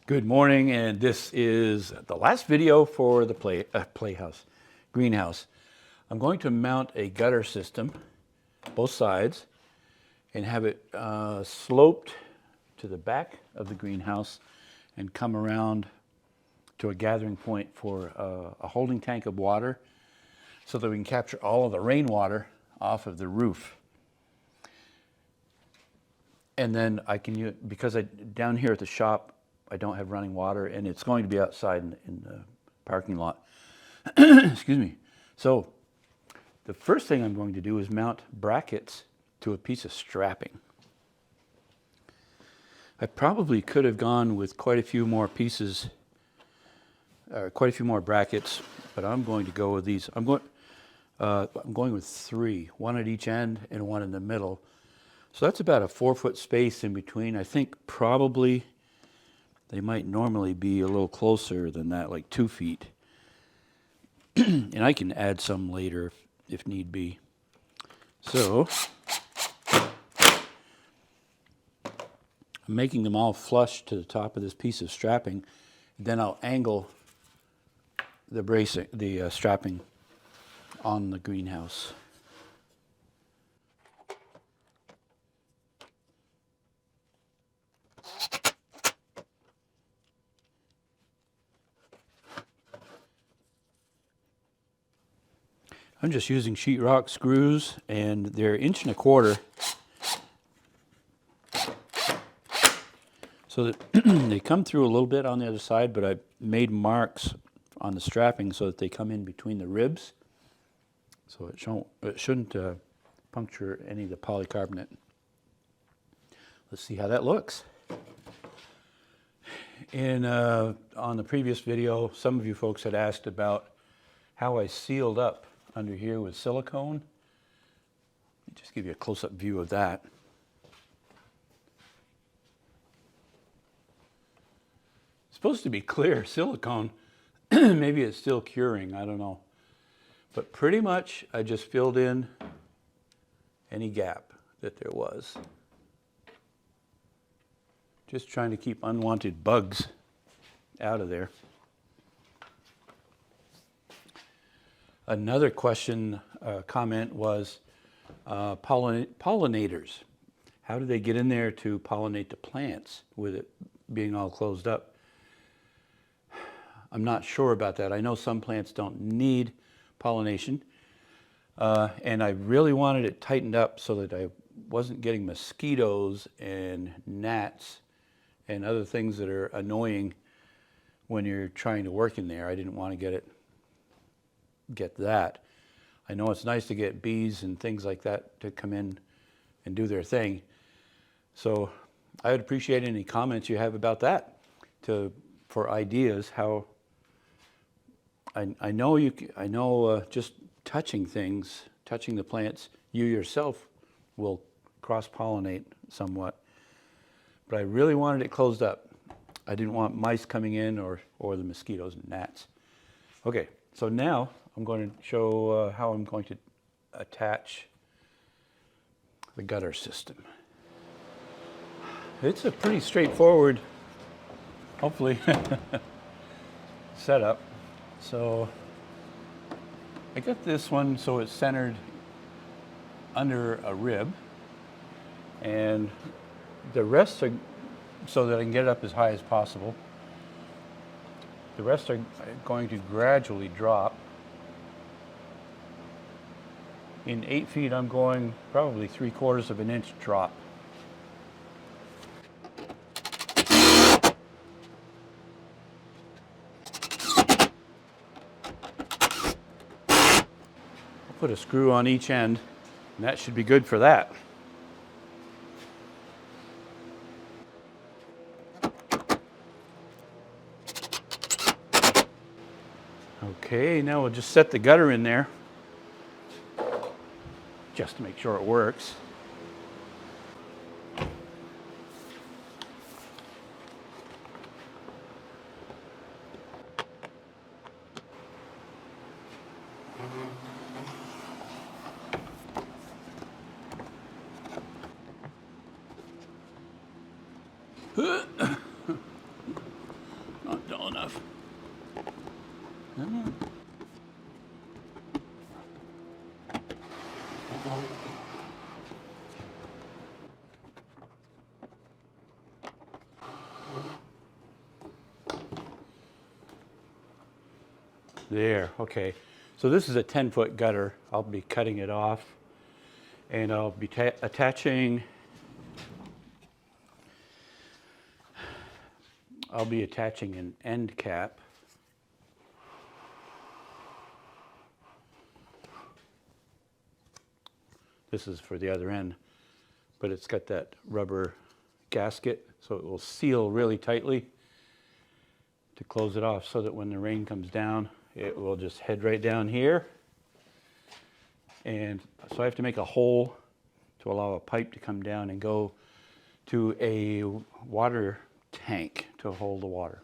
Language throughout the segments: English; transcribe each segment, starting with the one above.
Good morning, and this is the last video for the greenhouse. I'm going to mount a gutter system, both sides, and have it sloped to the back of the greenhouse and come around to a gathering point for a holding tank of water so that we can capture all of the rainwater off of the roof. And then I can use, because down here at the shop, I don't have running water, and it's going to be outside in the parking lot. Excuse me. So the first thing I'm going to do is mount brackets to a piece of strapping. I probably could have gone with quite a few more pieces, quite a few more brackets, but I'm going to go with these. I'm going with 3, one at each end and one in the middle. So that's about a 4-foot space in between. I think probably they might normally be a little closer than that, like 2 feet. And I can add some later if need be. So I'm making them all flush to the top of this piece of strapping. Then I'll angle the strapping on the greenhouse. I'm just using sheetrock screws, and they're 1.25 inches. So that they come through a little bit on the other side, but I made marks on the strapping so that they come in between the ribs. So it shouldn't puncture any of the polycarbonate. Let's see how that looks. On the previous video, some of you folks had asked about how I sealed up under here with silicone. Let me just give you a close-up view of that. It's supposed to be clear silicone. Maybe it's still curing, I don't know. But pretty much I just filled in any gap that there was. Just trying to keep unwanted bugs out of there. Another comment was pollinators. How do they get in there to pollinate the plants with it being all closed up? I'm not sure about that. I know some plants don't need pollination, and I really wanted it tightened up so that I wasn't getting mosquitoes and gnats and other things that are annoying when you're trying to work in there. I didn't want to get that. I know it's nice to get bees and things like that to come in and do their thing. So I would appreciate any comments you have about that for ideas. How I know just touching things, touching the plants, you yourself will cross-pollinate somewhat. But I really wanted it closed up. I didn't want mice coming in or the mosquitoes and gnats. Okay, so now I'm going to show how I'm going to attach the gutter system. It's a pretty straightforward, hopefully, setup. So I got this one so it's centered under a rib, and the rest are so that I can get it up as high as possible. The rest are going to gradually drop. In 8 feet, I'm going probably 3/4 inch drop. I'll put a screw on each end, and that should be good for that. Okay, now we'll just set the gutter in there, just to make sure it works. There, okay. So this is a 10-foot gutter. I'll be cutting it off, and I'll be attaching an end cap. This is for the other end, but it's got that rubber gasket, so it will seal really tightly to close it off, so that when the rain comes down, it will just head right down here. And so I have to make a hole to allow a pipe to come down and go to a water tank to hold the water.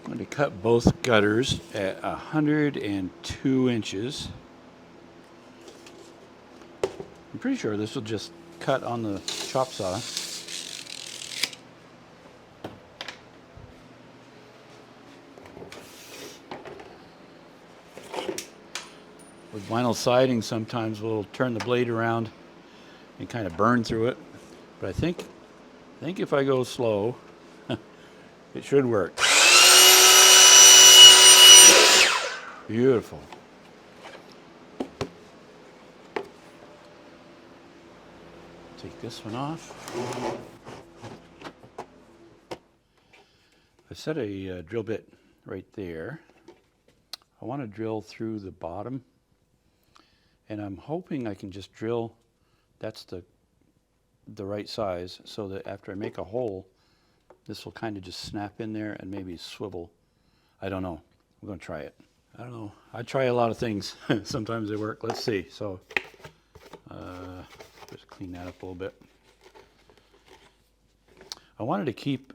I'm going to cut both gutters at 102 inches. I'm pretty sure this will just cut on the chop saw. With vinyl siding, sometimes we'll turn the blade around and kind of burn through it. But I think if I go slow, it should work. Beautiful. Take this one off. I set a drill bit right there. I want to drill through the bottom, and I'm hoping I can just drill, that's the right size, so that after I make a hole, this will kind of just snap in there and maybe swivel. I don't know. I'm going to try it. I don't know. I try a lot of things. Sometimes they work. Let's see. So just clean that up a little bit. I wanted to keep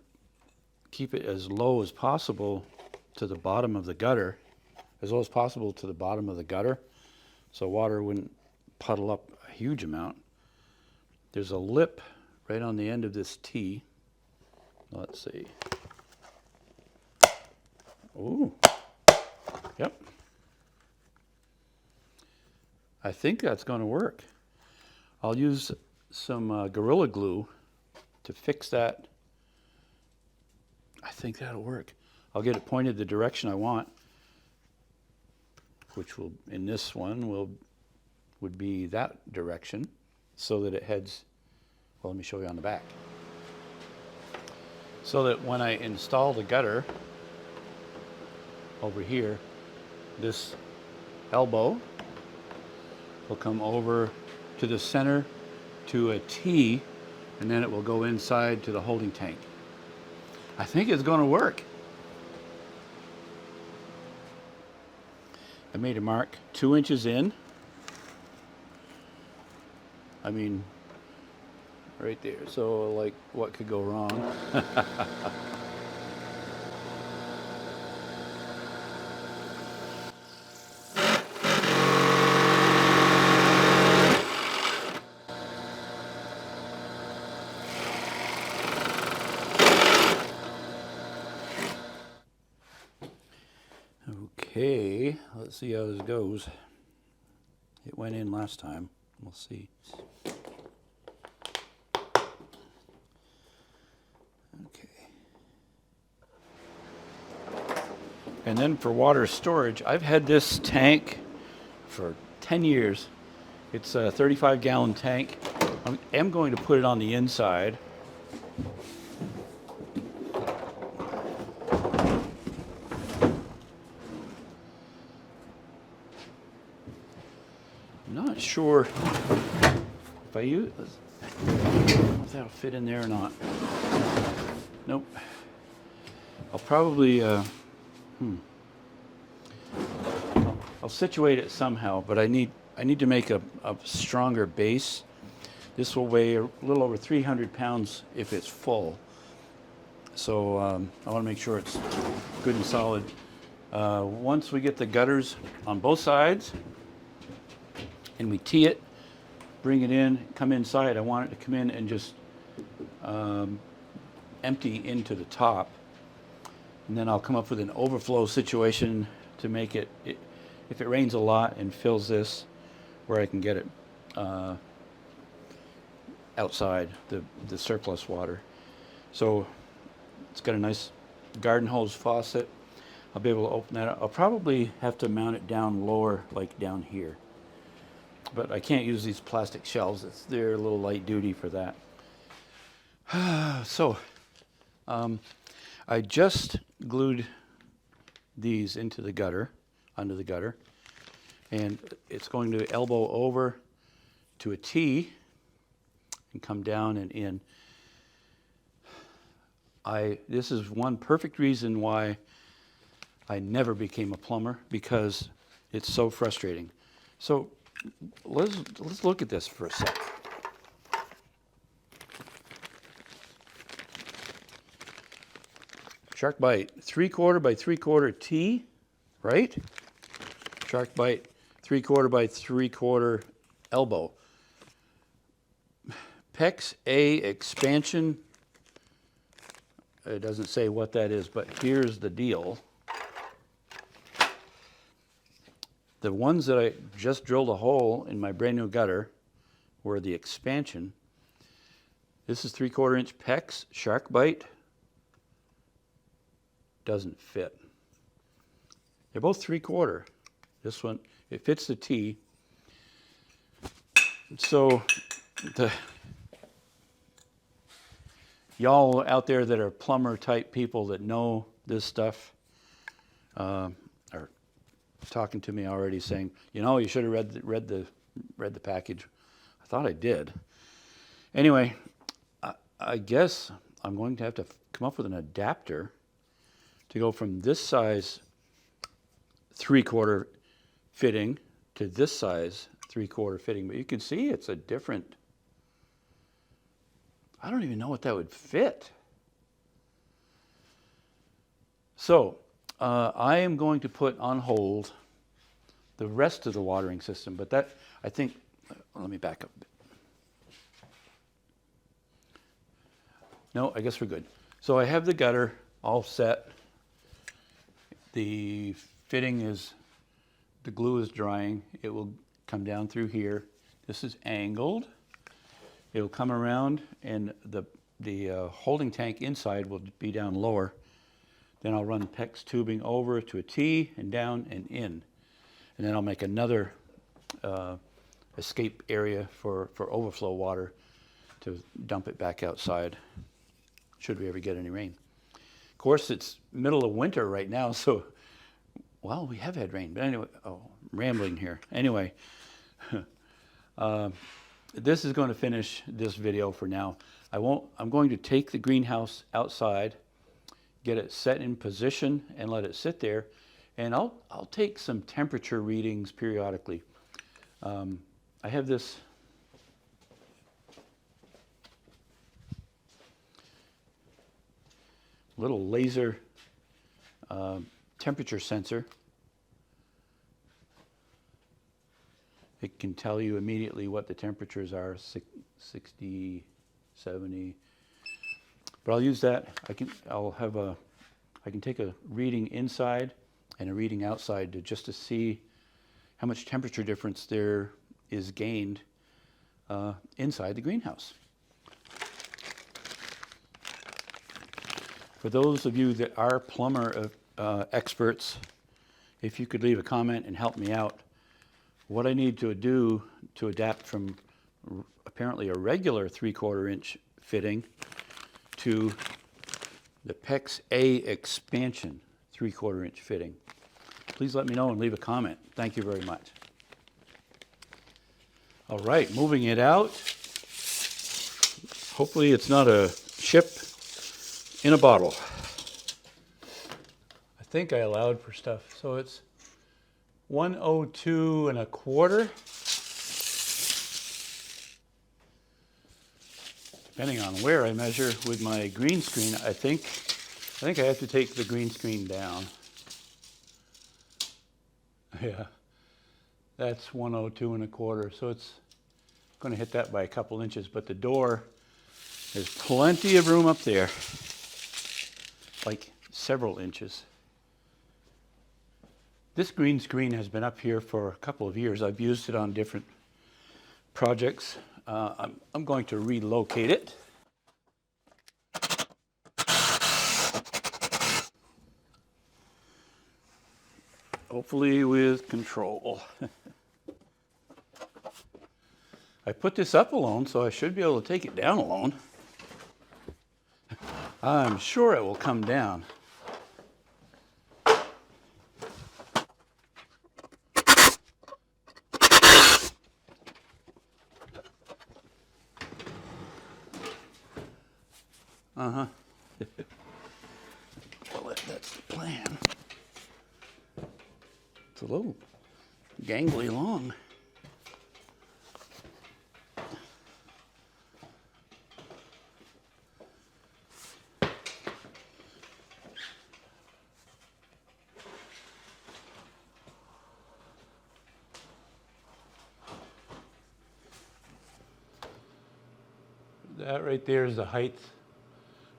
it as low as possible to the bottom of the gutter, so water wouldn't puddle up a huge amount. There's a lip right on the end of this T. Let's see. Ooh. Yep. I think that's going to work. I'll use some Gorilla Glue to fix that. I think that'll work. I'll get it pointed the direction I want, which will, in this one, would be that direction, so that it heads, well, let me show you on the back. So that when I install the gutter over here, this elbow will come over to the center to a T, and then it will go inside to the holding tank. I think it's going to work. I made a mark 2 inches in. I mean, right there. So, like, what could go wrong? Okay, let's see how this goes. It went in last time. We'll see. Okay. And then for water storage, I've had this tank for 10 years. It's a 35-gallon tank. I am going to put it on the inside. I'm not sure if I use, if that'll fit in there or not. Nope. I'll probably, I'll situate it somehow, but I need to make a stronger base. This will weigh a little over 300 pounds if it's full. So I want to make sure it's good and solid. Once we get the gutters on both sides, and we tee it, bring it in, come inside. I want it to come in and just empty into the top. And then I'll come up with an overflow situation to make it, if it rains a lot and fills this, where I can get it outside, the surplus water. So it's got a nice garden hose faucet. I'll be able to open that up. I'll probably have to mount it down lower, like down here. But I can't use these plastic shelves. They're a little light duty for that. So I just glued these into the gutter, under the gutter, and it's going to elbow over to a T and come down and in. This is one perfect reason why I never became a plumber, because it's so frustrating. So let's look at this for a sec. SharkBite 3/4 by 3/4 T, right? SharkBite 3/4 by 3/4 elbow. PEX A expansion. It doesn't say what that is, but here's the deal. The ones that I just drilled a hole in my brand new gutter were the expansion. This is 3/4 inch PEX. SharkBite doesn't fit. They're both 3/4. This one, it fits the T. So y'all out there that are plumber type people that know this stuff are talking to me already, saying, you know, you should have read the package. I thought I did. Anyway, I guess I'm going to have to come up with an adapter to go from this size 3/4 fitting to this size 3/4 fitting. But you can see it's a different, I don't even know what that would fit. So I am going to put on hold the rest of the watering system, but that, I think, let me back up a bit. No, I guess we're good. So I have the gutter all set. The fitting is, the glue is drying. It will come down through here. This is angled. It'll come around, and the holding tank inside will be down lower. Then I'll run PEX tubing over to a T and down and in. And then I'll make another escape area for overflow water to dump it back outside, should we ever get any rain. Of course, it's middle of winter right now, so, well, we have had rain. But anyway, I'm rambling here. Anyway, this is going to finish this video for now. I'm going to take the greenhouse outside, get it set in position, and let it sit there. And I'll take some temperature readings periodically. I have this little laser temperature sensor. It can tell you immediately what the temperatures are, 60, 70. But I'll use that. I can take a reading inside and a reading outside just to see how much temperature difference there is gained inside the greenhouse. For those of you that are plumber experts, if you could leave a comment and help me out, what I need to do to adapt from apparently a regular 3/4 inch fitting to the PEX A expansion 3/4 inch fitting. Please let me know and leave a comment. Thank you very much. All right, moving it out. Hopefully it's not a ship in a bottle. I think I allowed for stuff. So it's 102 1/4. Depending on where I measure with my green screen, I think I have to take the green screen down. Yeah, that's 102 1/4. So it's going to hit that by a couple inches, but the door, there's plenty of room up there, like several inches. This green screen has been up here for a couple of years. I've used it on different projects. I'm going to relocate it. Hopefully with control. I put this up alone, so I should be able to take it down alone. I'm sure it will come down. Uh-huh. Well, that's the plan. It's a little gangly long. That right there is the height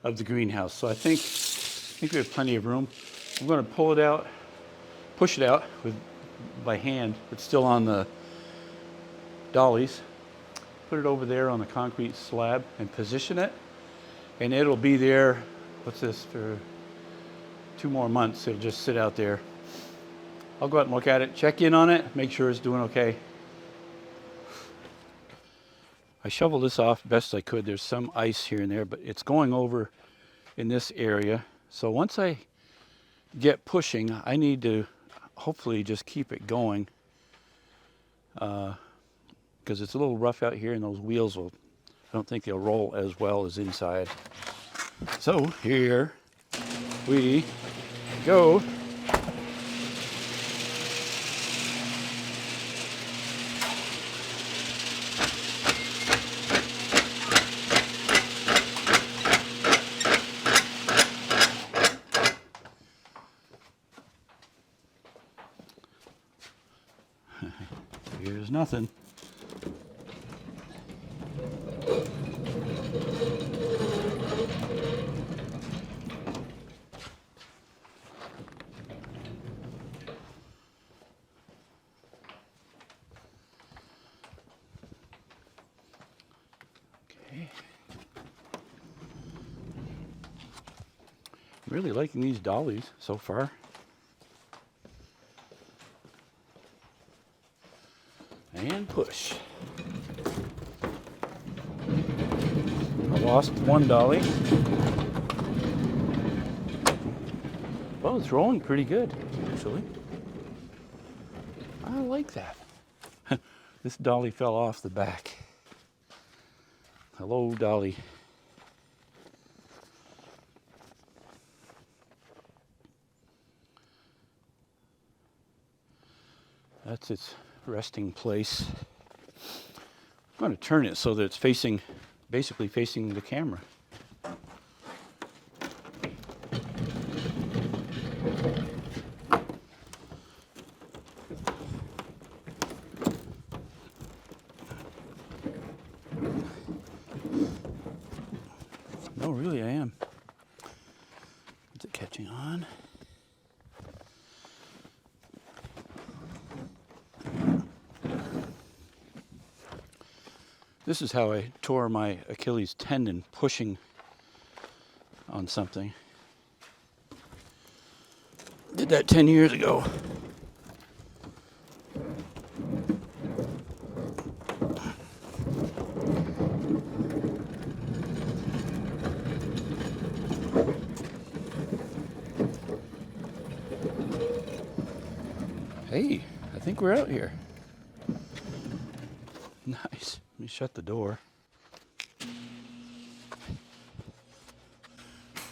of the greenhouse. So I think we have plenty of room. I'm going to pull it out, push it out by hand. It's still on the dollies. Put it over there on the concrete slab and position it. And it'll be there, what's this, for 2 more months. It'll just sit out there. I'll go out and look at it, check in on it, make sure it's doing okay. I shoveled this off best I could. There's some ice here and there, but it's going over in this area. So once I get pushing, I need to hopefully just keep it going, because it's a little rough out here, and those wheels will, I don't think they'll roll as well as inside. So here we go. Here's nothing. Okay. Really liking these dollies so far. And push. I lost one dolly. Well, it's rolling pretty good, actually. I like that. This dolly fell off the back. Hello, dolly. That's its resting place. I'm going to turn it so that it's facing, basically facing the camera. No, really, I am. Is it catching on? This is how I tore my Achilles tendon pushing on something. Did that 10 years ago. Hey, I think we're out here. Nice. Let me shut the door. I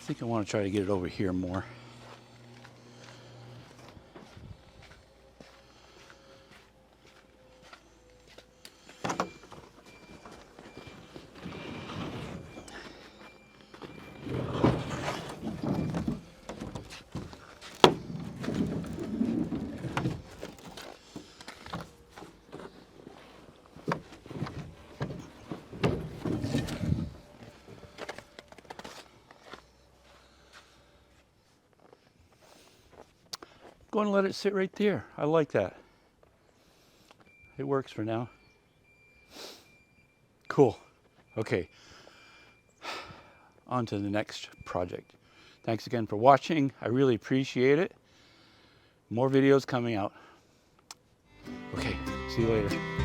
think I want to try to get it over here more. Going to let it sit right there. I like that. It works for now. Cool. Okay. On to the next project. Thanks again for watching. I really appreciate it. More videos coming out. Okay, see you later.